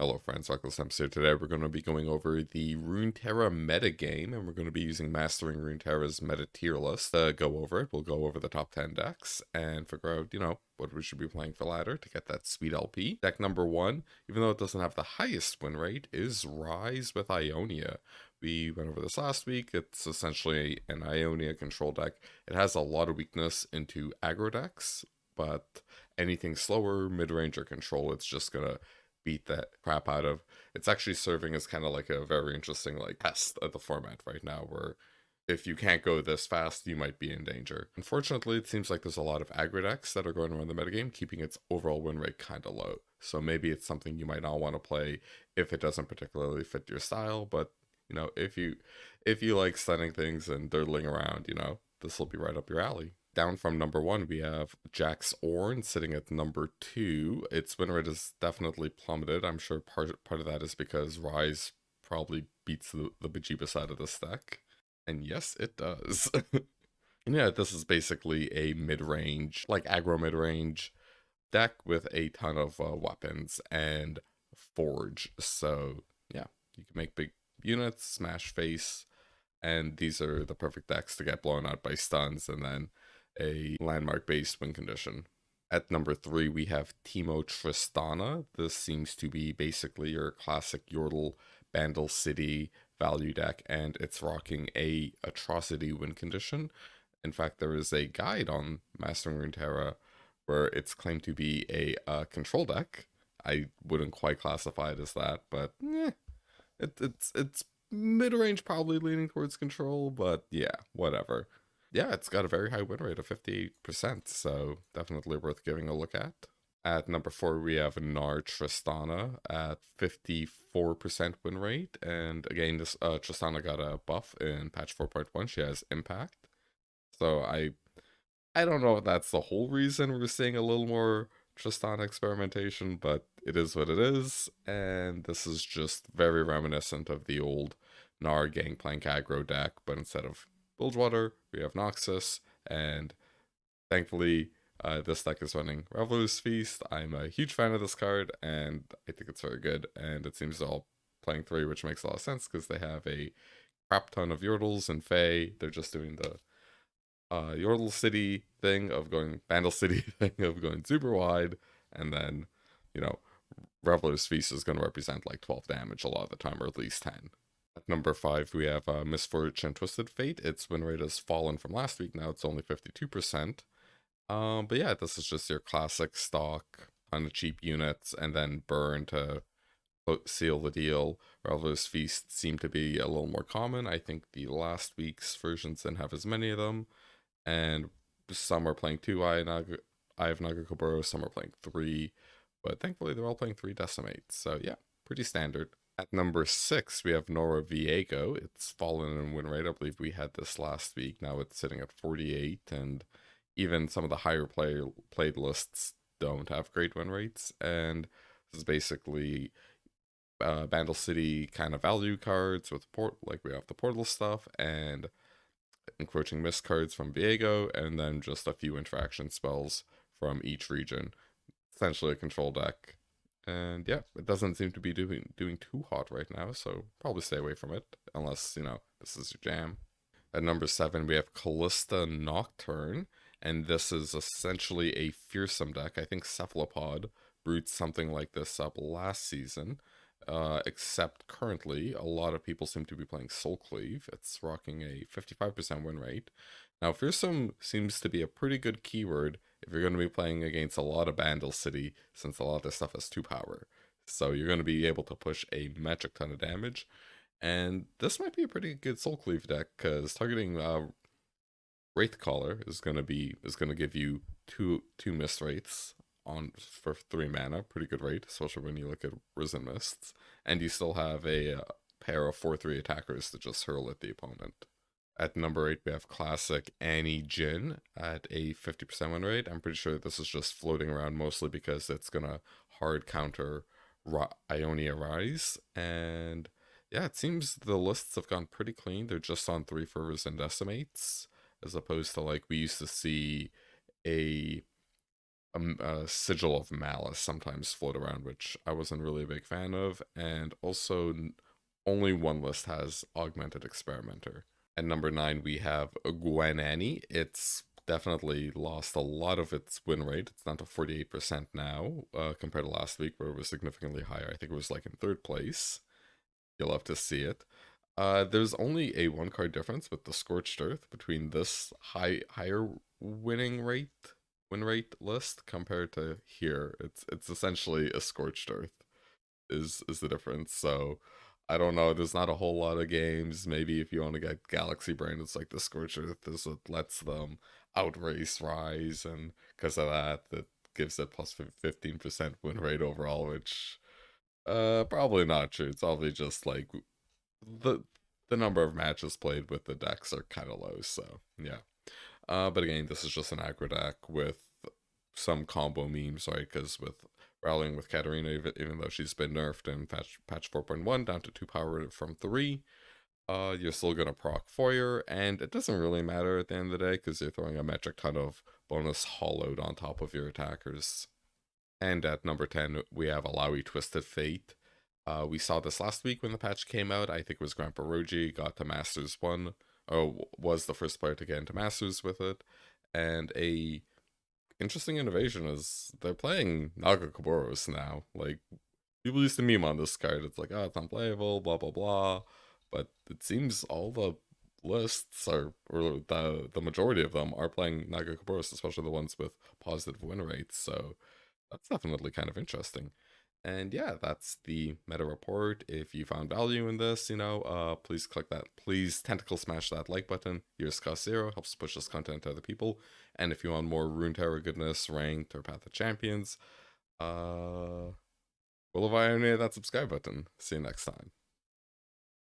Hello friends, Reckless here. Today we're going to be going over the Runeterra metagame, and we're going to be using Mastering Runeterra's meta tier list to go over it. We'll go over the top 10 decks and figure out, what we should be playing for ladder to get that sweet LP. Deck number 1, even though it doesn't have the highest win rate, is Rise with Ionia. We went over this last week. It's essentially an Ionia control deck. It has a lot of weakness into aggro decks, but anything slower, mid-range, or control, it's just going to beat that crap out of. It's actually serving as kind of like a very interesting like test of the format right now, where if you can't go this fast, you might be in danger. Unfortunately, it seems like there's a lot of aggro decks that are going around the metagame, keeping its overall win rate kind of low. So maybe it's something you might not want to play if it doesn't particularly fit your style. But if you like stunning things and dirtling around, this will be right up your alley. Down from number 1, we have Jax Ornn sitting at number 2. Its win rate has definitely plummeted. I'm sure part of that is because Rise probably beats the bejeebus out of this deck. And yes, it does. And yeah, this is basically a mid-range, like aggro mid-range deck with a ton of weapons and forge. So yeah, you can make big units, smash face, and these are the perfect decks to get blown out by stuns and then a landmark based win condition. At number 3, we have Teemo Tristana. This seems to be basically your classic Yordle Bandle City value deck, and it's rocking a atrocity win condition. In fact, there is a guide on Mastering Runeterra where it's claimed to be a control deck. I wouldn't quite classify it as that, but it's mid-range, probably leaning towards control, but yeah, whatever. Yeah, it's got a very high win rate of 58%, so definitely worth giving a look at. At number 4, we have Nar Tristana at 54% win rate, and again, this Tristana got a buff in patch 4.1. She has impact, so I don't know if that's the whole reason we're seeing a little more Tristana experimentation, but it is what it is, and this is just very reminiscent of the old Gnar Gangplank aggro deck, but instead of Bilgewater, we have Noxus, and thankfully, this deck is running Revel's Feast. I'm a huge fan of this card, and I think it's very good, and it seems they're all playing 3, which makes a lot of sense, because they have a crap ton of Yordles and Fae. They're just doing the Yordle City thing of going, Vandal City thing of going super wide, and then, you know, Reveler's Feast is going to represent like 12 damage a lot of the time, or at least 10. At number 5, we have Misfortune Twisted Fate. Its win rate has fallen from last week, now it's only 52%. But yeah, this is just your classic stock on the cheap units, and then burn to seal the deal. Reveler's Feast seem to be a little more common. I think the last week's versions didn't have as many of them, and some are playing 2 Eye of Nagakoboro, some are playing 3, but thankfully they're all playing 3 Decimates, so yeah, pretty standard. At number 6, we have Nora Viego. It's fallen in win rate. I believe we had this last week. Now it's sitting at 48, and even some of the higher played lists don't have great win rates, and this is basically Bandle City kind of value cards with like we have the portal stuff, and encroaching mist cards from Viego, and then just a few interaction spells from each region. Essentially a control deck. And yeah, it doesn't seem to be doing too hot right now, so probably stay away from it, unless, this is your jam. At number 7, we have Callista Nocturne, and this is essentially a fearsome deck. I think Cephalopod brewed something like this up last season, except currently a lot of people seem to be playing Soul Cleave. It's rocking a 55% win rate. Now, fearsome seems to be a pretty good keyword if you're going to be playing against a lot of Bandle City, since a lot of this stuff has 2 power. So you're going to be able to push a metric ton of damage. And this might be a pretty good Soul Cleave deck, because targeting Wraithcaller is gonna give you two mist wraiths on for 3 mana, pretty good rate, especially when you look at Risen Mists, and you still have a pair of 4/3 attackers to just hurl at the opponent. At number 8, we have classic Annie Jin at a 50% win rate. I'm pretty sure this is just floating around mostly because it's gonna hard counter Ionia Rise, and yeah, it seems the lists have gone pretty clean. They're just on 3 for Risen Decimates, as opposed to like we used to see a a sigil of malice sometimes float around, which I wasn't really a big fan of. And also, only one list has augmented experimenter. At number 9, we have Gwenani. It's definitely lost a lot of its win rate. It's down to 48% now, compared to last week where it was significantly higher. I think it was like in third place. You'll love to see it. There's only a one card difference with the Scorched Earth between this higher win rate list compared to here. It's essentially a Scorched Earth is the difference. So I don't know. There's not a whole lot of games. Maybe if you want to get Galaxy Brain, it's like the Scorched Earth is what lets them outrace Rise, and because of that, that gives it plus 15% win rate overall, which probably not true. It's probably just like the the number of matches played with the decks are kind of low. So yeah. But again, this is just an aggro deck with some combo memes, right? Because with rallying with Katarina, even though she's been nerfed in patch 4.1 down to 2 power from 3, you're still gonna proc Foyer, and it doesn't really matter at the end of the day because you're throwing a metric ton of bonus hollowed on top of your attackers. And at number 10, we have Alawi Twisted Fate. We saw this last week when the patch came out. I think it was Grandpa Roji got to Masters 1, or was the first player to get into Masters with it. And a interesting innovation is they're playing Naga Kaboros now. Like, people used to meme on this card. It's like, oh, it's unplayable, blah, blah, blah. But it seems all the lists are, or the majority of them are playing Naga Kaboros, especially the ones with positive win rates. So that's definitely kind of interesting. And yeah, that's the meta report. If you found value in this, please click that. Please tentacle smash that like button. Yours cost 0, helps push this content to other people. And if you want more Runeterra goodness, ranked, or Path of Champions, will have I that subscribe button. See you next time.